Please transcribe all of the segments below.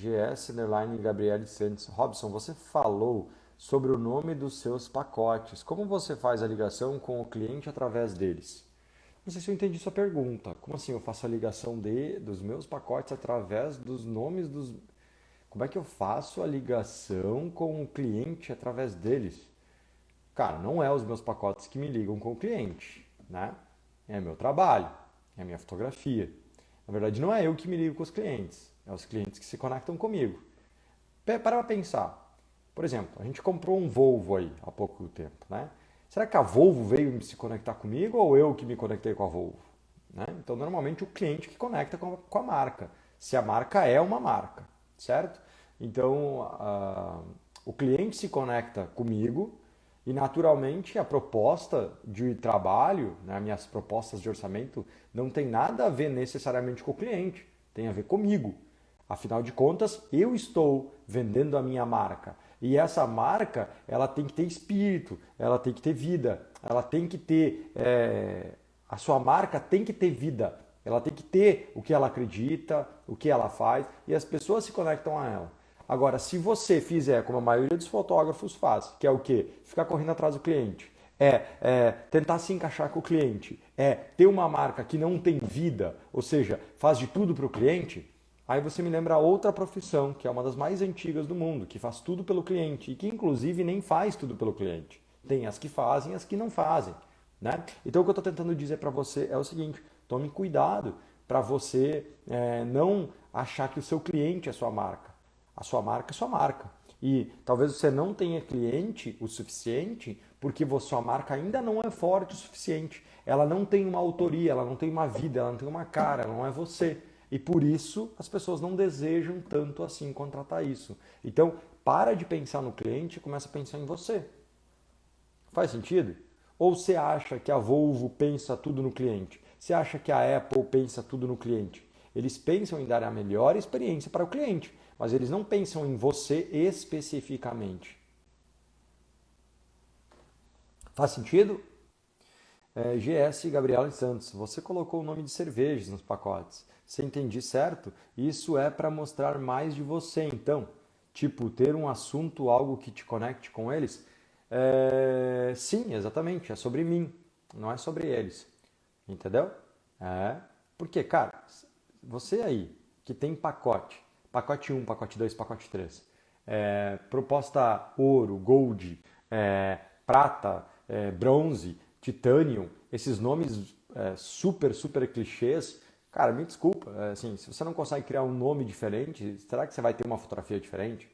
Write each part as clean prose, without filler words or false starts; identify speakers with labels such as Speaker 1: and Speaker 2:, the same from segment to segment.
Speaker 1: GS_Gabriele Santos. Robson, você falou sobre o nome dos seus pacotes. Como você faz a ligação com o cliente através deles? Não sei se eu entendi sua pergunta. Como assim eu faço a ligação dos meus pacotes através dos nomes dos... Como é que eu faço a ligação com o cliente através deles? Cara, não é os meus pacotes que me ligam com o cliente, né? É meu trabalho, é a minha fotografia. Na verdade, não é eu que me ligo com os clientes, é os clientes que se conectam comigo. Para pra pensar. Por exemplo, a gente comprou um Volvo aí há pouco tempo, né? Será que a Volvo veio se conectar comigo ou eu que me conectei com a Volvo? Né? Então, normalmente o cliente que conecta com a marca, se a marca é uma marca, certo? Então, o cliente se conecta comigo e, naturalmente, a proposta de trabalho, né, minhas propostas de orçamento, não tem nada a ver necessariamente com o cliente, tem a ver comigo. Afinal de contas, eu estou vendendo a minha marca. E essa marca, ela tem que ter espírito, ela tem que ter vida, ela tem que ter... a sua marca tem que ter vida, ela tem que ter o que ela acredita, o que ela faz, e as pessoas se conectam a ela. Agora, se você fizer como a maioria dos fotógrafos faz, que é o quê? Ficar correndo atrás do cliente, tentar se encaixar com o cliente, ter uma marca que não tem vida, ou seja, faz de tudo para o cliente, aí você me lembra outra profissão, que é uma das mais antigas do mundo, que faz tudo pelo cliente e que inclusive nem faz tudo pelo cliente. Tem as que fazem e as que não fazem. Né? Então o que eu estou tentando dizer para você é o seguinte, tome cuidado para você não achar que o seu cliente é sua marca. A sua marca é sua marca. E talvez você não tenha cliente o suficiente porque sua marca ainda não é forte o suficiente. Ela não tem uma autoria, ela não tem uma vida, ela não tem uma cara, ela não é você. E por isso as pessoas não desejam tanto assim contratar isso. Então, para de pensar no cliente e começa a pensar em você. Faz sentido? Ou você acha que a Volvo pensa tudo no cliente? Você acha que a Apple pensa tudo no cliente? Eles pensam em dar a melhor experiência para o cliente, mas eles não pensam em você especificamente. Faz sentido? GS Gabriela Santos, você colocou o nome de cervejas nos pacotes. Se entendi certo, isso é para mostrar mais de você, então. Tipo, ter um assunto, algo que te conecte com eles? Sim, exatamente, é sobre mim, não é sobre eles. Entendeu? Porque, cara, você aí que tem pacote um, pacote 2, pacote 3, proposta ouro, gold, prata, bronze, titanium, esses nomes super, super clichês, cara, me desculpa, assim, se você não consegue criar um nome diferente, será que você vai ter uma fotografia diferente?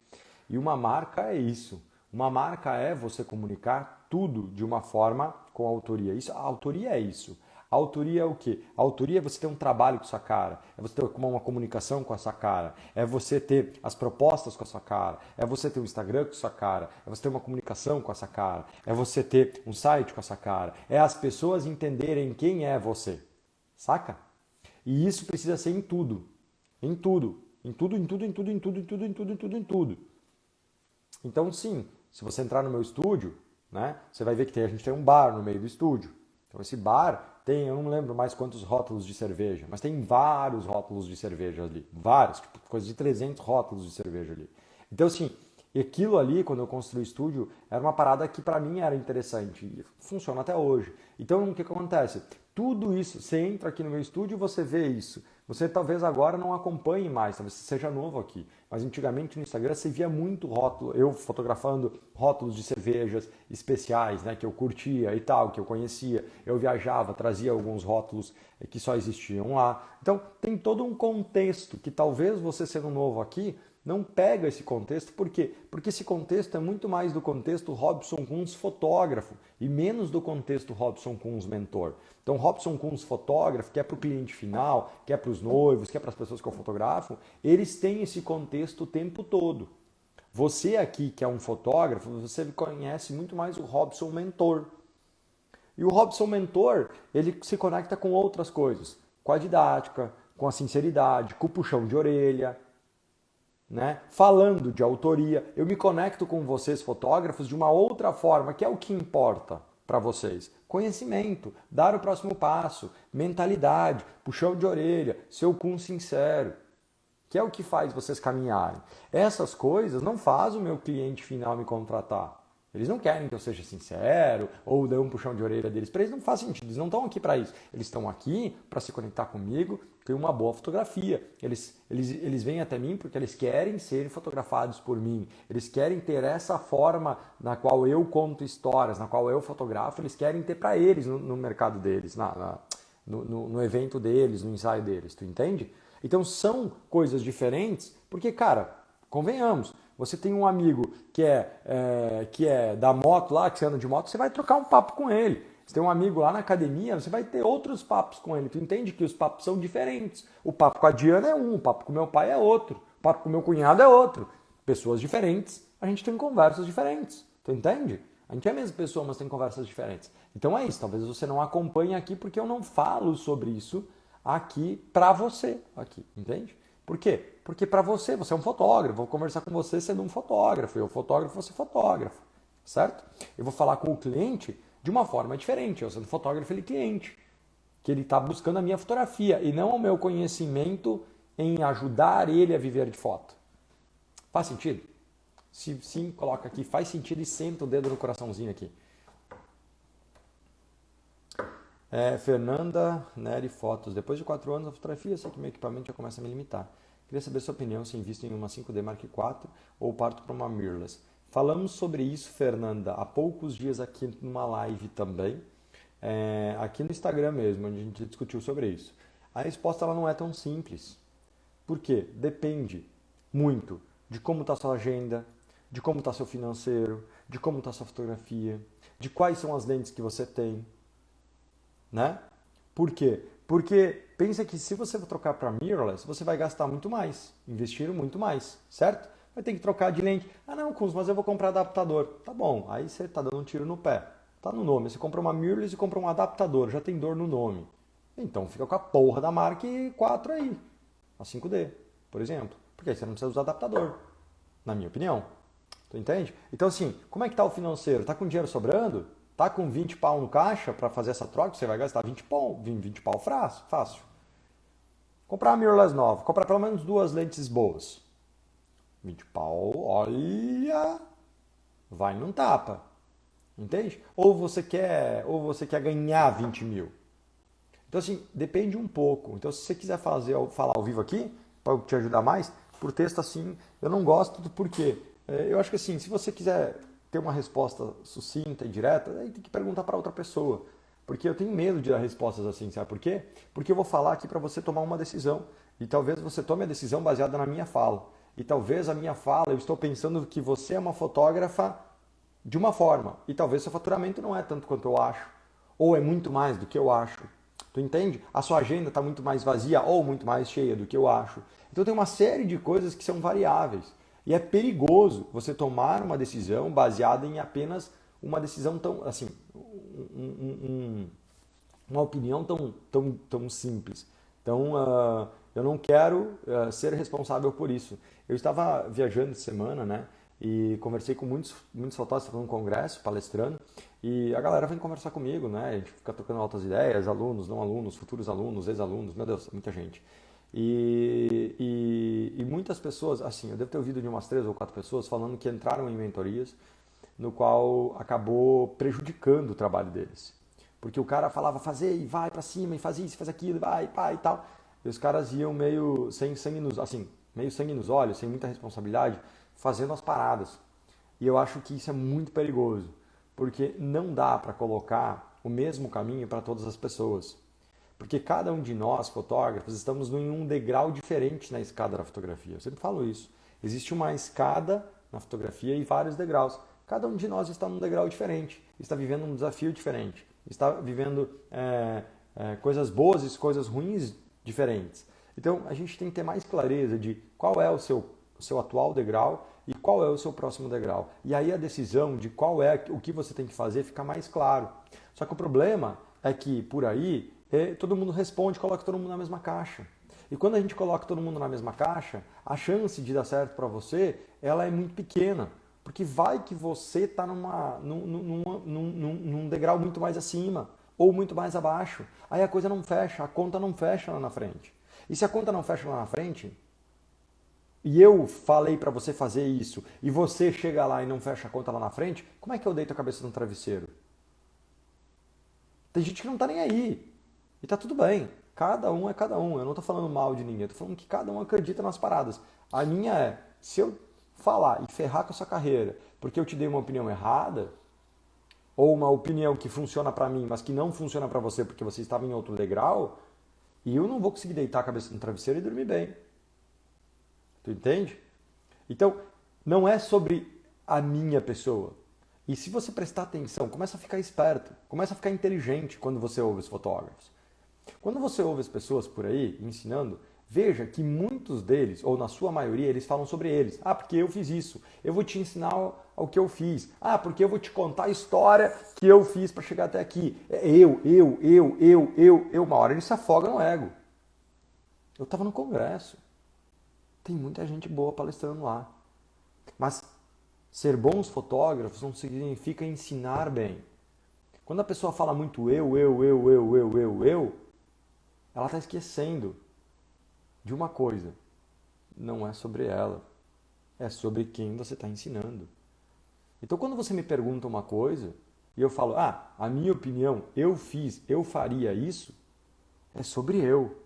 Speaker 1: E uma marca é isso. Uma marca é você comunicar tudo de uma forma com autoria. A autoria é isso. A autoria é o quê? A autoria é você ter um trabalho com a sua cara, é você ter uma comunicação com a sua cara, é você ter as propostas com a sua cara, é você ter um Instagram com a sua cara, é você ter uma comunicação com essa cara, é você ter um site com essa cara, é as pessoas entenderem quem é você. Saca? E isso precisa ser em tudo. Em tudo. Em tudo, em tudo, em tudo, em tudo, em tudo, em tudo, em tudo, em tudo. Então, sim, se você entrar no meu estúdio, né, você vai ver que a gente tem um bar no meio do estúdio. Então, esse bar tem, eu não lembro mais quantos rótulos de cerveja, mas tem vários rótulos de cerveja ali. Vários, tipo, coisa de 300 rótulos de cerveja ali. Então, assim, aquilo ali, quando eu construí o estúdio, era uma parada que para mim era interessante. E funciona até hoje. Então, o que acontece? Tudo isso, você entra aqui no meu estúdio e você vê isso. Você talvez agora não acompanhe mais, talvez você seja novo aqui. Mas antigamente no Instagram você via muito rótulo, eu fotografando rótulos de cervejas especiais, né, que eu curtia e tal, que eu conhecia. Eu viajava, trazia alguns rótulos que só existiam lá. Então tem todo um contexto que talvez você sendo novo aqui não pega esse contexto, por quê? Porque esse contexto é muito mais do contexto Robson Kunz fotógrafo e menos do contexto Robson Kunz mentor. Então, Robson Kunz fotógrafo, que é para o cliente final, que é para os noivos, que é para as pessoas que eu fotografo, eles têm esse contexto o tempo todo. Você aqui, que é um fotógrafo, você conhece muito mais o Robson mentor. E o Robson mentor, ele se conecta com outras coisas, com a didática, com a sinceridade, com o puxão de orelha, né? Falando de autoria, eu me conecto com vocês fotógrafos de uma outra forma, que é o que importa para vocês. Conhecimento, dar o próximo passo, mentalidade, puxão de orelha, ser o cum sincero. que é o que faz vocês caminharem. Essas coisas não faz o meu cliente final me contratar. Eles não querem que eu seja sincero ou dê um puxão de orelha deles. Para eles não faz sentido, eles não estão aqui para isso. Eles estão aqui para se conectar comigo, ter uma boa fotografia. Eles vêm até mim porque eles querem ser fotografados por mim. Eles querem ter essa forma na qual eu conto histórias, na qual eu fotografo. Eles querem ter para eles no mercado deles, no evento deles, no ensaio deles. Tu entende? Então são coisas diferentes porque, cara, convenhamos. Você tem um amigo que é da moto lá, que você anda de moto, você vai trocar um papo com ele. Você tem um amigo lá na academia, você vai ter outros papos com ele. Tu entende que os papos são diferentes. O papo com a Diana é um, o papo com meu pai é outro, o papo com meu cunhado é outro. Pessoas diferentes, a gente tem conversas diferentes. Tu entende? A gente é a mesma pessoa, mas tem conversas diferentes. Então é isso, talvez você não acompanhe aqui porque eu não falo sobre isso aqui pra você, aqui, entende? Por quê? Porque para você é um fotógrafo, vou conversar com você sendo um fotógrafo, eu fotógrafo, você fotógrafo, certo? Eu vou falar com o cliente de uma forma diferente, eu sendo fotógrafo, ele cliente, que ele está buscando a minha fotografia e não o meu conhecimento em ajudar ele a viver de foto. Faz sentido? Se sim, coloca aqui, faz sentido e senta o dedo no coraçãozinho aqui. Fernanda Neri Fotos. Depois de 4 anos da fotografia, sei que meu equipamento já começa a me limitar. Queria saber sua opinião se invisto em uma 5D Mark IV ou parto para uma mirrorless. Falamos sobre isso, Fernanda, há poucos dias aqui numa live também, aqui no Instagram mesmo, onde a gente discutiu sobre isso. A resposta ela não é tão simples. Por quê? Depende muito de como está sua agenda, de como está seu financeiro, de como está sua fotografia, de quais são as lentes que você tem. Né? Por quê? Porque pensa que se você for trocar para mirrorless, você vai gastar muito mais, investir muito mais, certo? Vai ter que trocar de lente. Ah não, Cus, mas eu vou comprar adaptador. Tá bom, aí você tá dando um tiro no pé. Tá no nome, você compra uma mirrorless e compra um adaptador, já tem dor no nome. Então fica com a porra da Mark IV aí, a 5D, por exemplo. Porque aí você não precisa usar adaptador, na minha opinião. Tu entende? Então assim, como é que tá o financeiro? Tá com dinheiro sobrando? Tá com 20 pau no caixa para fazer essa troca, você vai gastar 20 pau fácil. Comprar uma mirrorless nova, comprar pelo menos 2 lentes boas. 20 pau, olha, vai num tapa. Entende? Ou você quer ganhar 20 mil. Então assim, depende um pouco. Então se você quiser falar ao vivo aqui, para te ajudar mais, por texto assim, eu não gosto do porquê. Eu acho que assim, se você quiser ter uma resposta sucinta e direta, aí tem que perguntar para outra pessoa. Porque eu tenho medo de dar respostas assim, sabe por quê? Porque eu vou falar aqui para você tomar uma decisão. E talvez você tome a decisão baseada na minha fala. E talvez a minha fala, eu estou pensando que você é uma fotógrafa de uma forma. E talvez seu faturamento não é tanto quanto eu acho. Ou é muito mais do que eu acho. Tu entende? A sua agenda está muito mais vazia ou muito mais cheia do que eu acho. Então tem uma série de coisas que são variáveis. E é perigoso você tomar uma decisão baseada em apenas uma decisão tão, assim, uma opinião tão simples. Então, eu não quero ser responsável por isso. Eu estava viajando essa semana, né? E conversei com muitos fotógrafos num congresso, palestrando, e a galera vem conversar comigo, né? A gente fica trocando altas ideias, alunos, não alunos, futuros alunos, ex-alunos, meu Deus, muita gente. E muitas pessoas, assim, eu devo ter ouvido de umas 3 ou 4 pessoas falando que entraram em mentorias no qual acabou prejudicando o trabalho deles. Porque o cara falava fazer e vai pra cima e faz isso, faz aquilo, vai, pá e tal. E os caras iam meio sem sangue nos olhos, sem muita responsabilidade, fazendo as paradas. E eu acho que isso é muito perigoso, porque não dá para colocar o mesmo caminho para todas as pessoas. Porque cada um de nós, fotógrafos, estamos em um degrau diferente na escada da fotografia. Eu sempre falo isso. Existe uma escada na fotografia e vários degraus. Cada um de nós está num degrau diferente, está vivendo um desafio diferente, está vivendo coisas boas e coisas ruins diferentes. Então, a gente tem que ter mais clareza de qual é o seu atual degrau e qual é o seu próximo degrau. E aí a decisão de qual é o que você tem que fazer fica mais claro. Só que o problema é que, por aí, todo mundo responde, coloca todo mundo na mesma caixa. E quando a gente coloca todo mundo na mesma caixa, a chance de dar certo para você, ela é muito pequena. Porque vai que você está num degrau muito mais acima ou muito mais abaixo. Aí a coisa não fecha, a conta não fecha lá na frente. E se a conta não fecha lá na frente, e eu falei para você fazer isso, e você chega lá e não fecha a conta lá na frente, como é que eu deito a cabeça no travesseiro? Tem gente que não tá nem aí. E tá tudo bem. Cada um é cada um. Eu não tô falando mal de ninguém. Eu tô falando que cada um acredita nas paradas. A minha é, se eu falar e ferrar com a sua carreira porque eu te dei uma opinião errada, ou uma opinião que funciona pra mim, mas que não funciona pra você porque você estava em outro degrau, e eu não vou conseguir deitar a cabeça no travesseiro e dormir bem. Tu entende? Então, não é sobre a minha pessoa. E se você prestar atenção, começa a ficar esperto, começa a ficar inteligente quando você ouve os fotógrafos. Quando você ouve as pessoas por aí ensinando, veja que muitos deles, ou na sua maioria, eles falam sobre eles. Ah, porque eu fiz isso. Eu vou te ensinar o que eu fiz. Ah, porque eu vou te contar a história que eu fiz para chegar até aqui. Eu. Uma hora ele se afoga no ego. Eu estava no congresso. Tem muita gente boa palestrando lá. Mas ser bons fotógrafos não significa ensinar bem. Quando a pessoa fala muito eu, ela está esquecendo de uma coisa. Não é sobre ela. É sobre quem você está ensinando. Então, quando você me pergunta uma coisa e eu falo, a minha opinião, eu fiz, eu faria isso, é sobre eu.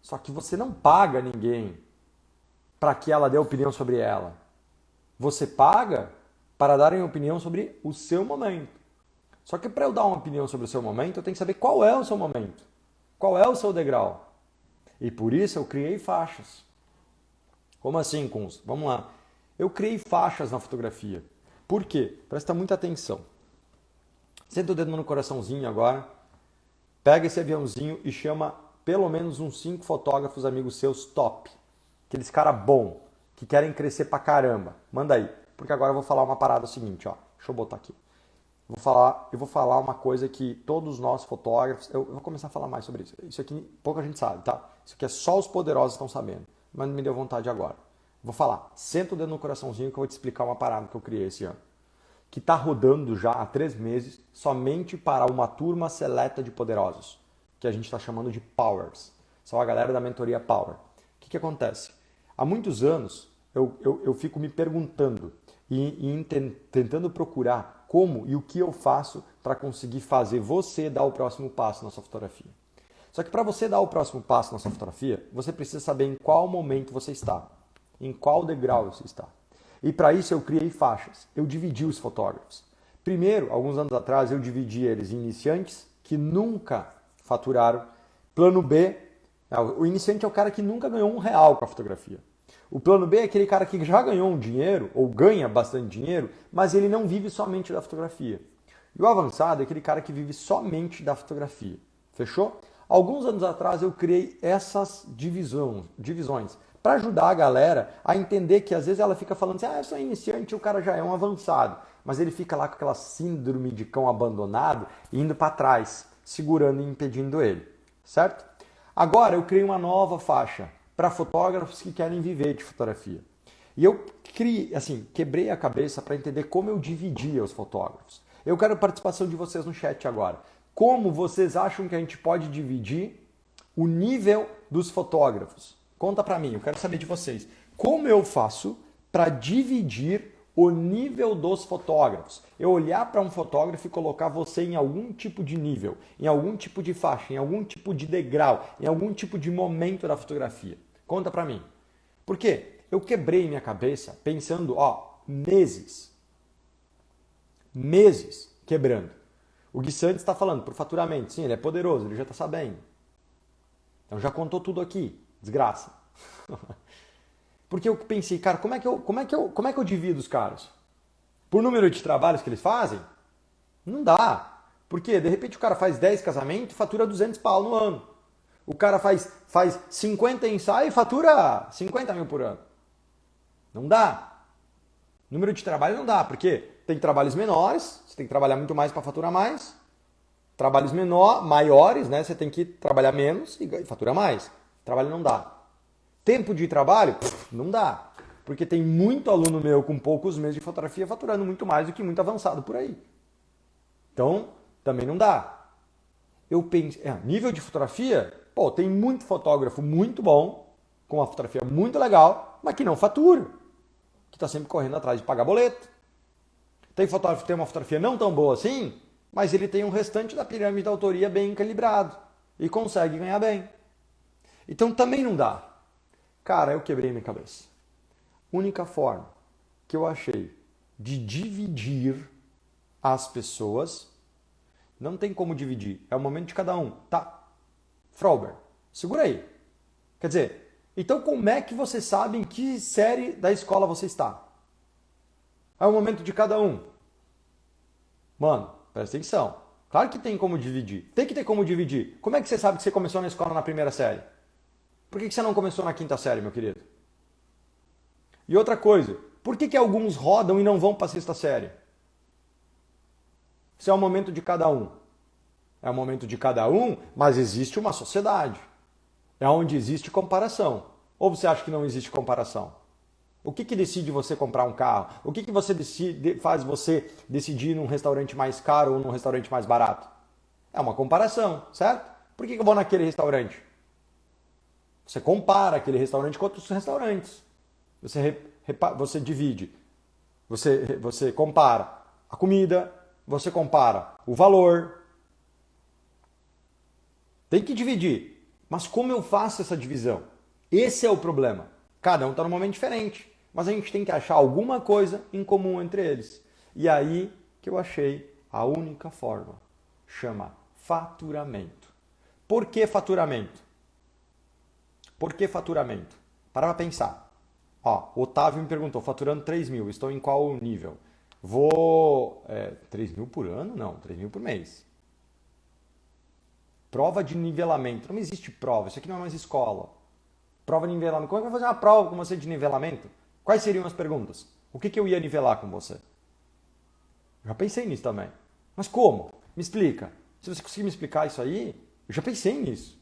Speaker 1: Só que você não paga ninguém para que ela dê opinião sobre ela. Você paga para darem opinião sobre o seu momento. Só que para eu dar uma opinião sobre o seu momento, eu tenho que saber qual é o seu momento. Qual é o seu degrau. E por isso eu criei faixas. Como assim, Kunz? Vamos lá. Eu criei faixas na fotografia. Por quê? Presta muita atenção. Senta o dedo no coraçãozinho agora. Pega esse aviãozinho e chama pelo menos uns 5 fotógrafos amigos seus top. Aqueles cara bom, que querem crescer pra caramba. Manda aí. Porque agora eu vou falar uma parada seguinte, ó. Deixa eu botar aqui. Eu vou falar uma coisa que todos nós fotógrafos... Eu vou começar a falar mais sobre isso. Isso aqui pouca gente sabe, tá? Isso aqui é só os poderosos estão sabendo. Mas me deu vontade agora. Vou falar. Senta o dedo no coraçãozinho que eu vou te explicar uma parada que eu criei esse ano. Que está rodando já há 3 meses somente para uma turma seleta de poderosos. Que a gente está chamando de Powers. São a galera da mentoria Power. O que acontece? Há muitos anos eu fico me perguntando e tentando procurar como e o que eu faço para conseguir fazer você dar o próximo passo na sua fotografia. Só que para você dar o próximo passo na sua fotografia, você precisa saber em qual momento você está, em qual degrau você está. E para isso eu criei faixas, eu dividi os fotógrafos. Primeiro, alguns anos atrás, eu dividi eles em iniciantes que nunca faturaram. Plano B, o iniciante é o cara que nunca ganhou R$1 com a fotografia. O plano B é aquele cara que já ganhou um dinheiro, ou ganha bastante dinheiro, mas ele não vive somente da fotografia. E o avançado é aquele cara que vive somente da fotografia. Fechou? Alguns anos atrás eu criei essas divisões para ajudar a galera a entender que às vezes ela fica falando assim, eu sou iniciante e o cara já é um avançado. Mas ele fica lá com aquela síndrome de cão abandonado indo para trás, segurando e impedindo ele. Certo? Agora eu criei uma nova faixa para fotógrafos que querem viver de fotografia. E eu quebrei a cabeça para entender como eu dividia os fotógrafos. Eu quero a participação de vocês no chat agora. Como vocês acham que a gente pode dividir o nível dos fotógrafos? Conta para mim, eu quero saber de vocês. Como eu faço para dividir o nível dos fotógrafos? Eu olhar para um fotógrafo e colocar você em algum tipo de nível, em algum tipo de faixa, em algum tipo de degrau, em algum tipo de momento da fotografia. Conta pra mim. Por quê? Eu quebrei minha cabeça pensando, meses quebrando. O Gui Santos está falando por faturamento. Sim, ele é poderoso, ele já está sabendo. Então já contou tudo aqui. Desgraça. Porque eu pensei, cara, como é que eu divido os caras? Por número de trabalhos que eles fazem? Não dá. Porque de repente o cara faz 10 casamentos e fatura 200 pau no ano. O cara faz 50 ensaios e fatura 50 mil por ano. Não dá. Número de trabalho não dá, porque tem trabalhos menores, você tem que trabalhar muito mais para faturar mais. Trabalhos maiores, né, você tem que trabalhar menos e faturar mais. Trabalho não dá. Tempo de trabalho? Não dá. Porque tem muito aluno meu com poucos meses de fotografia faturando muito mais do que muito avançado por aí. Então, também não dá. Eu pensei, nível de fotografia, tem muito fotógrafo muito bom com uma fotografia muito legal, mas que não fatura, que está sempre correndo atrás de pagar boleto. Tem fotógrafo que tem uma fotografia não tão boa assim, mas ele tem um restante da pirâmide da autoria bem calibrado e consegue ganhar bem. Então também não dá. Cara, eu quebrei minha cabeça. Única forma que eu achei de dividir as pessoas, não tem como dividir, é o momento de cada um. Tá, Frauber, segura aí. Quer dizer, então como é que você sabe em que série da escola você está? É o momento de cada um. Mano, presta atenção. Claro que tem como dividir. Tem que ter como dividir. Como é que você sabe que você começou na escola na primeira série? Por que você não começou na quinta série, meu querido? E outra coisa, por que alguns rodam e não vão para a sexta série? Isso é o momento de cada um. É o momento de cada um, mas existe uma sociedade. É onde existe comparação. Ou você acha que não existe comparação? O que decide você comprar um carro? O que você faz você decidir num restaurante mais caro ou num restaurante mais barato? É uma comparação, certo? Por que eu vou naquele restaurante? Você compara aquele restaurante com outros restaurantes. Você divide. Você compara a comida, você compara o valor. Tem que dividir. Mas como eu faço essa divisão? Esse é o problema. Cada um está num momento diferente. Mas a gente tem que achar alguma coisa em comum entre eles. E aí que eu achei a única forma. Chama faturamento. Por que faturamento? Por que faturamento? Para pensar. Ó, o Otávio me perguntou, faturando 3 mil, estou em qual nível? 3 mil por ano? Não, 3 mil por mês. Prova de nivelamento. Não existe prova, isso aqui não é mais escola. Prova de nivelamento. Como é que eu vou fazer uma prova com você de nivelamento? Quais seriam as perguntas? O que eu ia nivelar com você? Já pensei nisso também. Mas como? Me explica. Se você conseguir me explicar isso aí, eu já pensei nisso.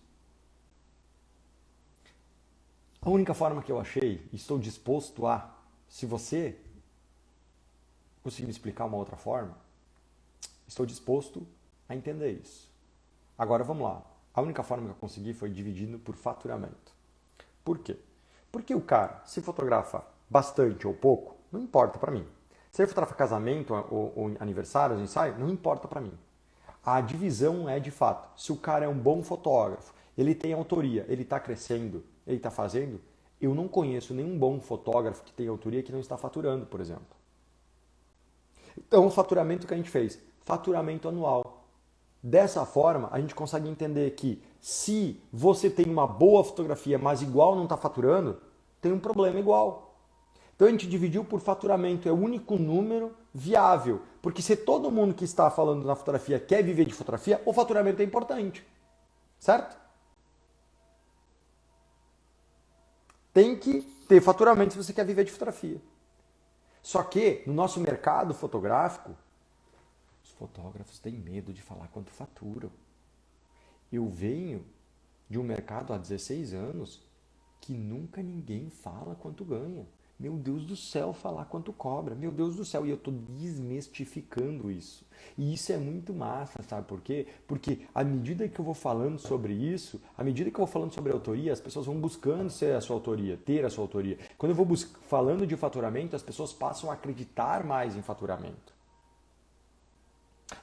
Speaker 1: A única forma que eu achei, e estou disposto a, se você conseguir me explicar uma outra forma, estou disposto a entender isso. Agora vamos lá. A única forma que eu consegui foi dividindo por faturamento. Por quê? Porque o cara, se fotografa bastante ou pouco, não importa para mim. Se ele fotografa casamento ou aniversários, ensaio, não importa para mim. A divisão é de fato, se o cara é um bom fotógrafo, ele tem autoria, ele está crescendo, ele está fazendo, eu não conheço nenhum bom fotógrafo que tem autoria que não está faturando, por exemplo. Então, o faturamento que a gente fez, faturamento anual. Dessa forma, a gente consegue entender que se você tem uma boa fotografia, mas igual não está faturando, tem um problema igual. Então a gente dividiu por faturamento, é o único número viável. Porque se todo mundo que está falando na fotografia quer viver de fotografia, o faturamento é importante. Certo? Tem que ter faturamento se você quer viver de fotografia. Só que no nosso mercado fotográfico, os fotógrafos têm medo de falar quanto faturam. Eu venho de um mercado há 16 anos que nunca ninguém fala quanto ganha. Meu Deus do céu, falar quanto cobra. Meu Deus do céu, e eu estou desmistificando isso. E isso é muito massa, sabe por quê? Porque à medida que eu vou falando sobre isso, à medida que eu vou falando sobre autoria, as pessoas vão buscando ser a sua autoria, ter a sua autoria. Quando eu vou falando de faturamento, as pessoas passam a acreditar mais em faturamento.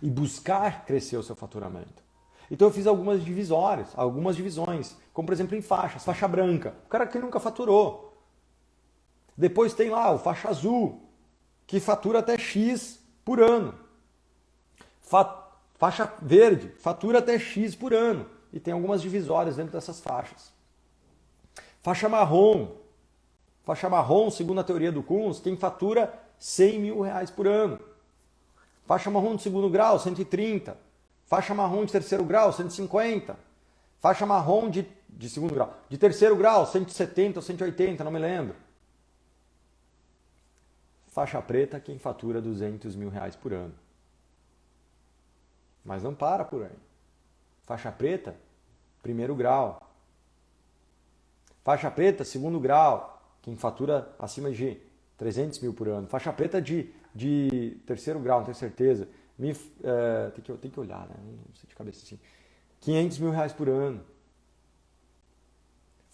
Speaker 1: E buscar crescer o seu faturamento. Então eu fiz algumas divisões, como por exemplo em faixas, faixa branca, o cara que nunca faturou. Depois tem lá o faixa azul, que fatura até X por ano. Faixa verde, fatura até X por ano. E tem algumas divisórias dentro dessas faixas. Faixa marrom, segundo a teoria do Kunz, quem fatura 100 mil reais por ano. Faixa marrom de segundo grau, 130. Faixa marrom de terceiro grau, 150. Faixa marrom de segundo grau. De terceiro grau, 170 ou 180, não me lembro. Faixa preta, quem fatura 200 mil reais por ano. Mas não para por aí. Faixa preta, primeiro grau. Faixa preta, segundo grau, quem fatura acima de 300 mil por ano. Faixa preta de terceiro grau, não tenho certeza. Tem que olhar, né? Não sei de cabeça assim. 500 mil reais por ano.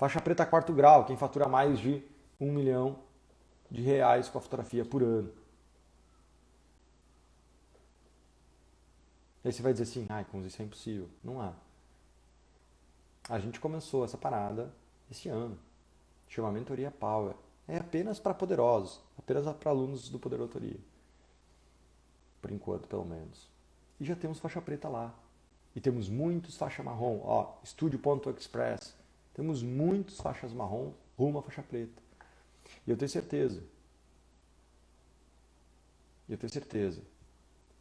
Speaker 1: Faixa preta quarto grau, quem fatura mais de R$ 1 milhão com a fotografia por ano. Aí você vai dizer assim, com isso é impossível. Não é. A gente começou essa parada esse ano. Chama Mentoria Power. É apenas para poderosos, apenas para alunos do Poder Autoria. Por enquanto, pelo menos. E já temos faixa preta lá. E temos muitos faixa marrom. Estúdio.express. Temos muitos faixas marrom rumo à faixa preta. E eu tenho certeza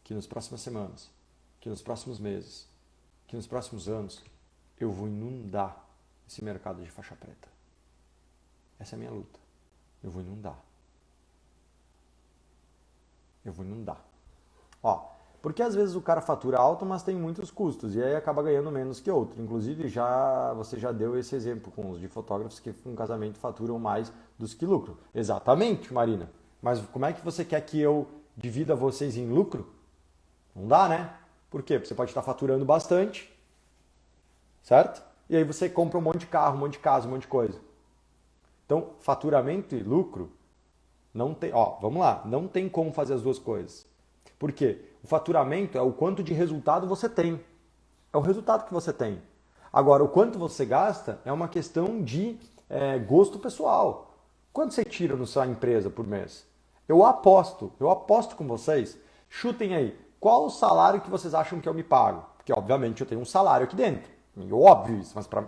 Speaker 1: que nas próximas semanas, que nos próximos meses, que nos próximos anos, eu vou inundar esse mercado de faixa preta. Essa é a minha luta. Eu vou inundar. Porque às vezes o cara fatura alto, mas tem muitos custos, e aí acaba ganhando menos que outro. Inclusive, você já deu esse exemplo com os de fotógrafos que um casamento faturam mais dos que lucro. Exatamente, Marina. Mas como é que você quer que eu divida vocês em lucro? Não dá, né? Por quê? Porque você pode estar faturando bastante, certo? E aí você compra um monte de carro, um monte de casa, um monte de coisa. Então, faturamento e lucro, não tem, vamos lá, não tem como fazer as duas coisas. Por quê? O faturamento é o quanto de resultado você tem. É o resultado que você tem. Agora, o quanto você gasta é uma questão de gosto pessoal. Quanto você tira na sua empresa por mês? Eu aposto com vocês. Chutem aí, qual o salário que vocês acham que eu me pago? Porque, obviamente, eu tenho um salário aqui dentro. É óbvio isso, mas para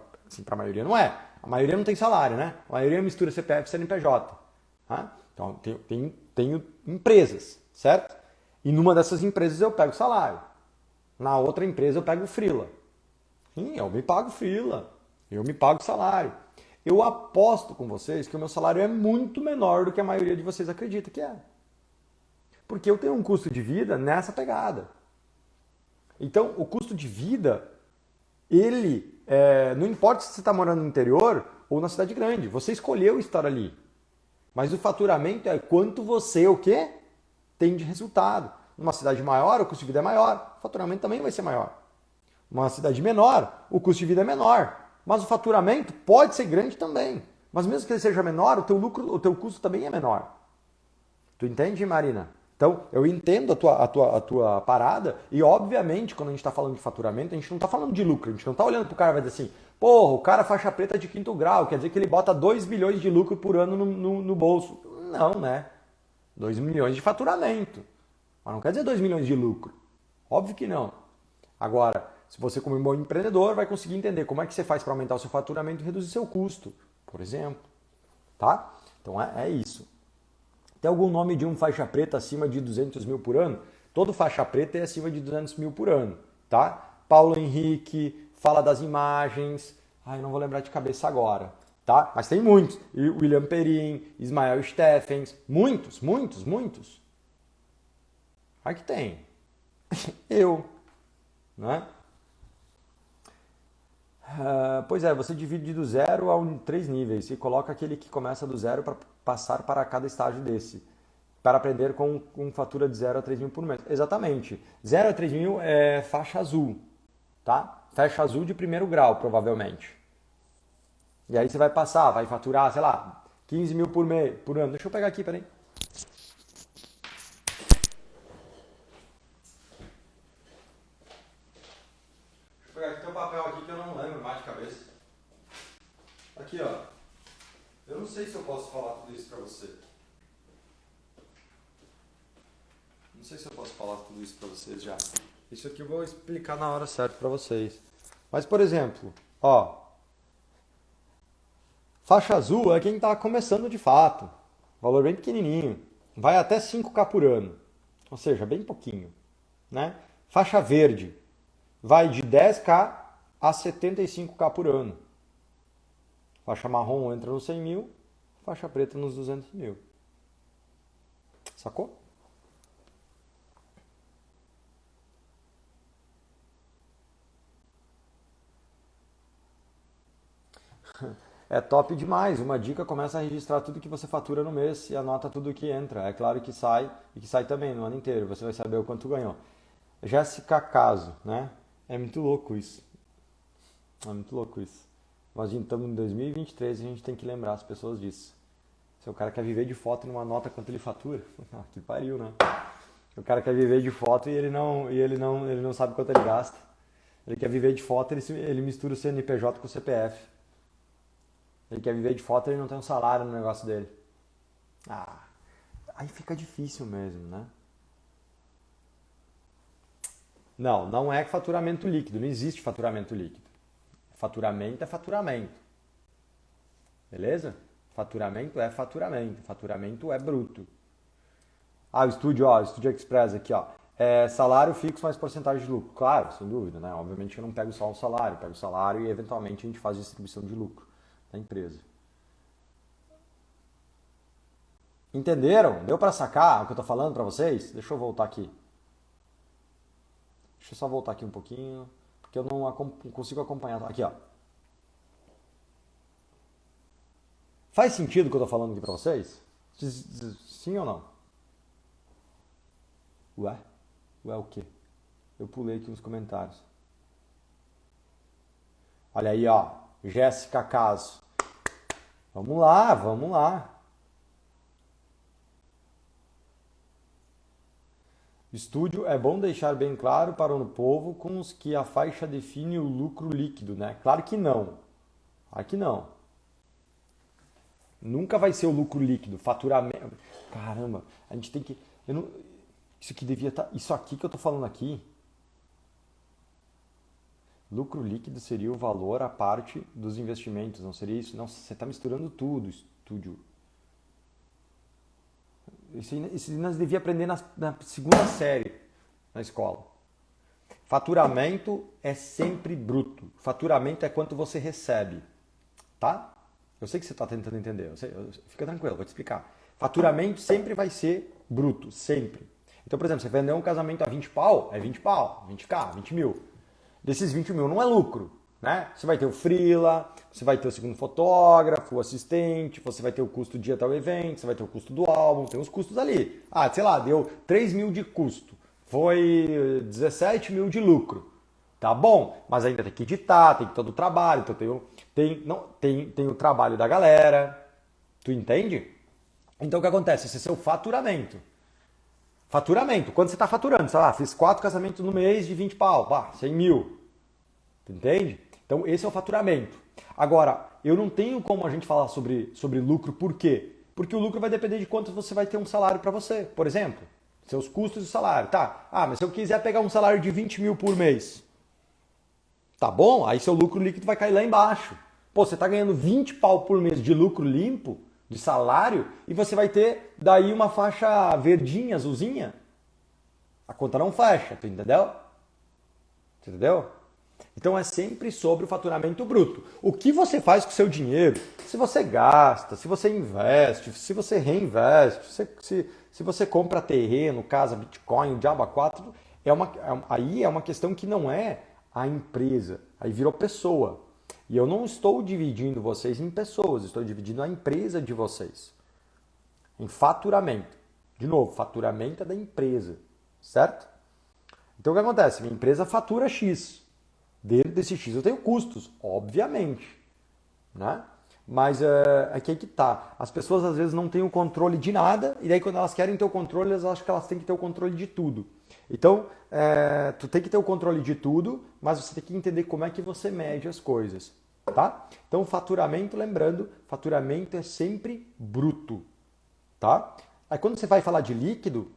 Speaker 1: a maioria não é. A maioria não tem salário, né? A maioria mistura CPF e CNPJ. Tá? Então, tenho empresas, certo? E numa dessas empresas eu pego salário. Na outra empresa eu pego freela. Sim, eu me pago freela. Eu me pago salário. Eu aposto com vocês que o meu salário é muito menor do que a maioria de vocês acredita que é. Porque eu tenho um custo de vida nessa pegada. Então, o custo de vida, ele, não importa se você está morando no interior ou na cidade grande, você escolheu estar ali. Mas o faturamento é quanto você, tem de resultado. Numa cidade maior, o custo de vida é maior, o faturamento também vai ser maior. Numa cidade menor, o custo de vida é menor, mas o faturamento pode ser grande também. Mas mesmo que ele seja menor, o teu custo também é menor. Tu entende, Marina? Então, eu entendo a tua parada e, obviamente, quando a gente está falando de faturamento, a gente não está falando de lucro. A gente não está olhando para o cara e vai dizer assim, porra, o cara faixa preta de quinto grau, quer dizer que ele bota 2 bilhões de lucro por ano no bolso. Não, né? 2 milhões de faturamento. Mas não quer dizer 2 milhões de lucro. Óbvio que não. Agora, se você como um bom empreendedor vai conseguir entender como é que você faz para aumentar o seu faturamento e reduzir seu custo, por exemplo. Tá? Então é isso. Tem algum nome de um faixa preta acima de 200 mil por ano? Todo faixa preta é acima de 200 mil por ano. Tá? Paulo Henrique, fala das imagens. Não vou lembrar de cabeça agora. Tá? Mas tem muitos. William Perim, Ismael Steffens, muitos. Aí que tem. Eu. Né? Pois é, você divide do 0 a 3 níveis e coloca aquele que começa do 0 para passar para cada estágio desse. Para aprender com fatura de 0 a 3 mil por mês. Exatamente. 0 a 3 mil é faixa azul. Tá? Faixa azul de primeiro grau, provavelmente. E aí você vai vai faturar, sei lá, 15 mil por ano. Deixa eu pegar aqui, peraí. Deixa eu pegar aqui, tem um papel aqui que eu não lembro mais de cabeça. Aqui, ó. Eu não sei se eu posso falar tudo isso pra você. Não sei se eu posso falar tudo isso pra vocês já. Isso aqui eu vou explicar na hora certa pra vocês. Mas, por exemplo, faixa azul é quem está começando de fato. Valor bem pequenininho. Vai até 5K por ano. Ou seja, bem pouquinho. Né? Faixa verde vai de 10K a 75K por ano. Faixa marrom entra nos 100 mil. Faixa preta nos 200 mil. Sacou? É top demais. Uma dica, começa a registrar tudo que você fatura no mês e anota tudo que entra. É claro que sai e que sai também no ano inteiro. Você vai saber o quanto ganhou. Jéssica Caso, né? É muito louco isso. Mas estamos em 2023 e a gente tem que lembrar as pessoas disso. Se o cara quer viver de foto numa nota quanto ele fatura, que pariu, né? O cara quer viver de foto e ele não sabe quanto ele gasta. Ele quer viver de foto, ele mistura o CNPJ com o CPF. Ele quer viver de foto e ele não tem um salário no negócio dele. Aí fica difícil mesmo, né? Não é faturamento líquido, não existe faturamento líquido. Faturamento é faturamento. Beleza? Faturamento é faturamento. Faturamento é bruto. O Estúdio Express aqui, ó. Salário fixo mais porcentagem de lucro. Claro, sem dúvida, né? Obviamente eu não pego só o salário, pego o salário e eventualmente a gente faz distribuição de lucro da empresa. Entenderam? Deu para sacar o que eu tô falando para vocês? Deixa eu voltar aqui. Deixa eu só voltar aqui um pouquinho, porque eu não consigo acompanhar. Aqui, ó. Faz sentido o que eu tô falando aqui para vocês? Sim ou não? Ué o quê? Eu pulei aqui uns comentários. Olha aí, ó. Jéssica Caso. Vamos lá. Estúdio é bom deixar bem claro para o povo com os que a faixa define o lucro líquido, né? Claro que não. Aqui não. Nunca vai ser o lucro líquido, faturamento. Caramba, a gente tem que. Isso aqui devia estar. Isso aqui que eu tô falando aqui. Lucro líquido seria o valor à parte dos investimentos, não seria isso? Não, você está misturando tudo, estúdio. Isso nós devíamos aprender na segunda série na escola. Faturamento é sempre bruto. Faturamento é quanto você recebe. Tá? Eu sei que você está tentando entender. Fica tranquilo, vou te explicar. Faturamento sempre vai ser bruto, sempre. Então, por exemplo, você vendeu um casamento a 20 pau, é 20 pau, 20k, 20 mil. Desses 20 mil não é lucro, né? Você vai ter o freela, você vai ter o segundo fotógrafo, o assistente, você vai ter o custo do dia até o evento, você vai ter o custo do álbum, tem os custos ali. Sei lá, deu 3 mil de custo, foi 17 mil de lucro. Tá bom, mas ainda tem que editar, tem todo o trabalho, então tem o trabalho da galera, tu entende? Então o que acontece? Esse é seu faturamento. Faturamento, quando você está faturando, sei lá, fiz 4 casamentos no mês de 20 pau, 100 mil. Entende? Então esse é o faturamento. Agora, eu não tenho como a gente falar sobre lucro, por quê? Porque o lucro vai depender de quanto você vai ter um salário para você. Por exemplo, seus custos de salário. Tá, mas se eu quiser pegar um salário de 20 mil por mês, tá bom? Aí seu lucro líquido vai cair lá embaixo. Pô, você está ganhando 20 pau por mês de lucro limpo, de salário, e você vai ter daí uma faixa verdinha, azulzinha. A conta não fecha, tu entendeu? Entendeu? Então é sempre sobre o faturamento bruto. O que você faz com o seu dinheiro? Se você gasta, se você investe, se você reinveste, se você compra terreno, casa, Bitcoin, o diabo a 4, aí é uma questão que não é a empresa, aí virou pessoa. E eu não estou dividindo vocês em pessoas, estou dividindo a empresa de vocês em faturamento. De novo, faturamento é da empresa, certo? Então o que acontece? Minha empresa fatura X. Dentro desse X eu tenho custos, obviamente, né? Mas aqui é que tá. As pessoas às vezes não têm o controle de nada e daí quando elas querem ter o controle, elas acham que elas têm que ter o controle de tudo. Então, tu tem que ter o controle de tudo, mas você tem que entender como é que você mede as coisas, tá? Então, faturamento, lembrando, faturamento é sempre bruto, tá? Aí quando você vai falar de líquido,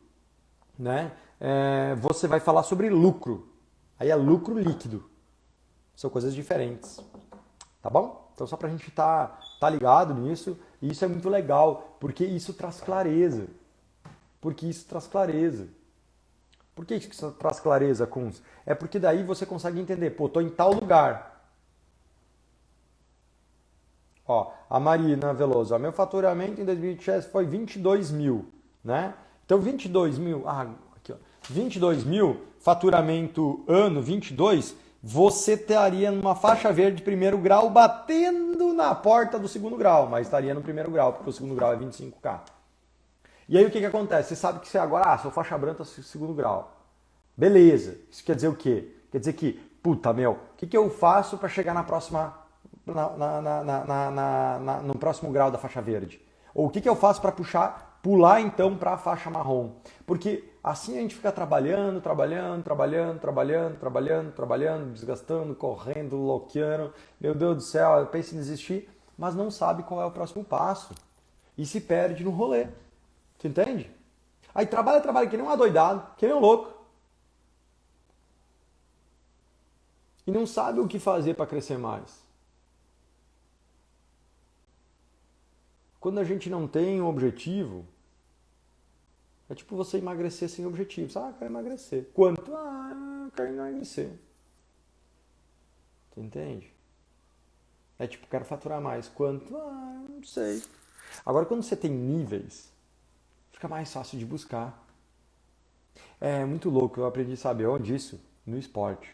Speaker 1: né? Você vai falar sobre lucro. Aí é lucro líquido. São coisas diferentes, tá bom? Então só pra gente tá ligado nisso, e isso é muito legal, porque isso traz clareza. Por que isso traz clareza, Kunz? É porque daí você consegue entender, pô, tô em tal lugar. Ó, a Marina Veloso, meu faturamento em 2020 foi 22 mil, né? Então 22 mil, aqui ó, 22 mil, faturamento ano 22, você estaria numa faixa verde de primeiro grau batendo na porta do segundo grau, mas estaria no primeiro grau, porque o segundo grau é 25k. E aí o que acontece? Você sabe que você agora, sou faixa branca segundo grau. Beleza, isso quer dizer o quê? Quer dizer que, puta meu, o que eu faço para chegar na próxima no próximo grau da faixa verde? Ou o que eu faço para pular então para a faixa marrom? Porque assim a gente fica trabalhando, desgastando, correndo, loqueando. Meu Deus do céu, eu penso em desistir, mas não sabe qual é o próximo passo. E se perde no rolê. Você entende? Aí trabalha que nem um adoidado, que nem um louco. E não sabe o que fazer para crescer mais. Quando a gente não tem um objetivo, é tipo você emagrecer sem objetivo. Ah, quero emagrecer. Quanto? Ah, quero emagrecer. Você entende? É tipo, quero faturar mais. Quanto? Ah, não sei. Agora, quando você tem níveis, fica mais fácil de buscar. É muito louco. Eu aprendi, sabe onde isso? No esporte.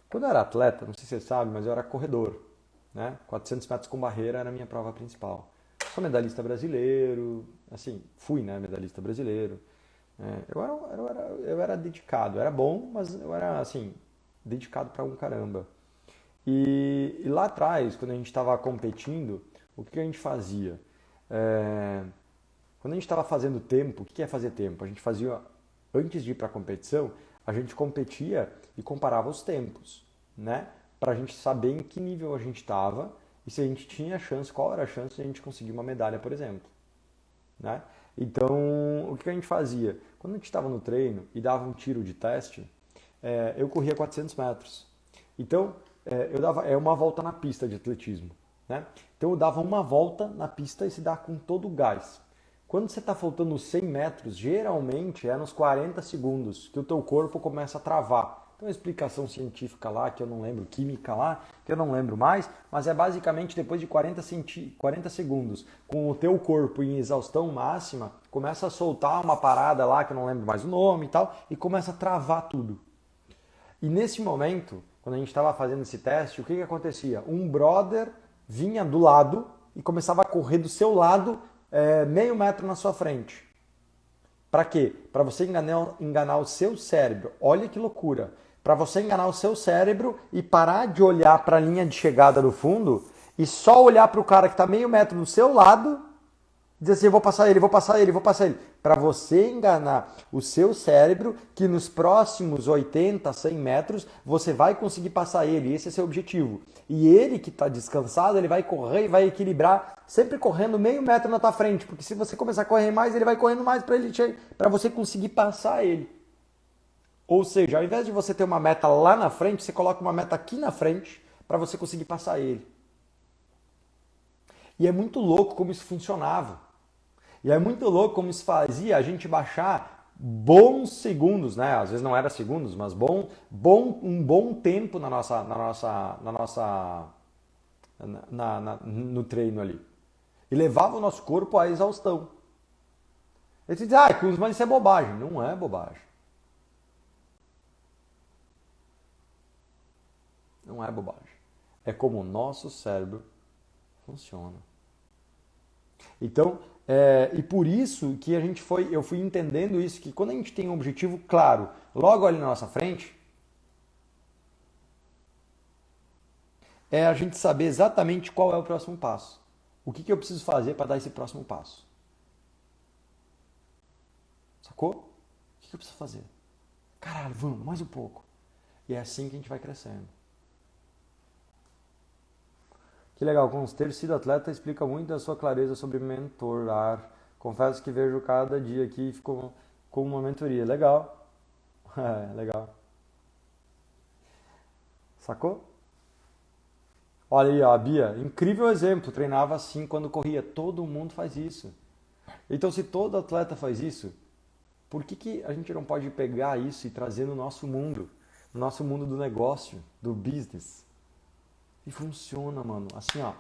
Speaker 1: Quando eu era atleta, não sei se você sabe, mas eu era corredor. Né? 400 metros com barreira era a minha prova principal. Sou medalhista brasileiro, assim, fui, né, medalhista brasileiro. Eu era dedicado, era bom, mas eu era, assim, dedicado pra um caramba. E lá atrás, quando a gente estava competindo, o que a gente fazia? É, Quando a gente estava fazendo tempo, o que é fazer tempo? A gente fazia, antes de ir para a competição, a gente competia e comparava os tempos, né? Para a gente saber em que nível a gente estava e se a gente tinha chance, qual era a chance de a gente conseguir uma medalha, por exemplo, né? Então, o que a gente fazia? Quando a gente estava no treino e dava um tiro de teste, eu corria 400 metros. Então, eu dava uma volta na pista de atletismo, né? Então, eu dava uma volta na pista e se dá com todo o gás. Quando você está faltando 100 metros, geralmente é nos 40 segundos que o teu corpo começa a travar. Tem uma explicação científica lá, que eu não lembro, química lá, que eu não lembro mais, mas é basicamente depois de 40 segundos, com o teu corpo em exaustão máxima, começa a soltar uma parada lá, que eu não lembro mais o nome e tal, e começa a travar tudo. E nesse momento, quando a gente estava fazendo esse teste, o que acontecia? Um brother vinha do lado e começava a correr do seu lado, meio metro na sua frente. Para quê? Para você enganar o seu cérebro. Olha que loucura. Para você enganar o seu cérebro e parar de olhar para a linha de chegada do fundo e só olhar para o cara que está meio metro do seu lado e dizer assim, eu vou passar ele, vou passar ele, vou passar ele. Para você enganar o seu cérebro que nos próximos 80, 100 metros você vai conseguir passar ele. Esse é seu objetivo. E ele que está descansado, ele vai correr e vai equilibrar, sempre correndo meio metro na tua frente. Porque se você começar a correr mais, ele vai correndo mais para você conseguir passar ele. Ou seja, ao invés de você ter uma meta lá na frente, você coloca uma meta aqui na frente para você conseguir passar ele. E é muito louco como isso funcionava. E é muito louco como isso fazia a gente baixar bons segundos, né? Às vezes não era segundos, mas um bom tempo no treino ali. E levava o nosso corpo à exaustão. E você diz, Cruz, mas isso é bobagem. Não é bobagem. Não é bobagem. É como o nosso cérebro funciona. Então, e por isso que eu fui entendendo isso, que quando a gente tem um objetivo claro, logo ali na nossa frente, é a gente saber exatamente qual é o próximo passo. O que eu preciso fazer para dar esse próximo passo? Sacou? O que eu preciso fazer? Caralho, vamos, mais um pouco. E é assim que a gente vai crescendo. Que legal, com ter sido atleta explica muito a sua clareza sobre mentorar. Confesso que vejo cada dia aqui e ficou como uma mentoria. Legal. Legal. Sacou? Olha aí, ó, a Bia, incrível exemplo. Treinava assim quando corria. Todo mundo faz isso. Então, se todo atleta faz isso, por que a gente não pode pegar isso e trazer no nosso mundo do negócio, do business? E funciona, mano. Assim, ó,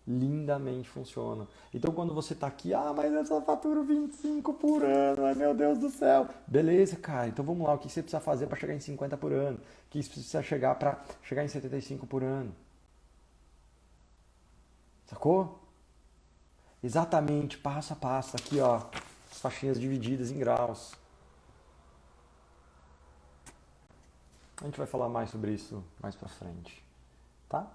Speaker 1: lindamente funciona. Então, quando você tá aqui, mas eu só faturo 25 por ano, ai meu Deus do céu. Beleza, cara, então vamos lá. O que você precisa fazer para chegar em 50 por ano? O que você precisa chegar para chegar em 75 por ano? Sacou? Exatamente, passo a passo. Aqui, ó, as faixinhas divididas em graus. A gente vai falar mais sobre isso mais pra frente, tá?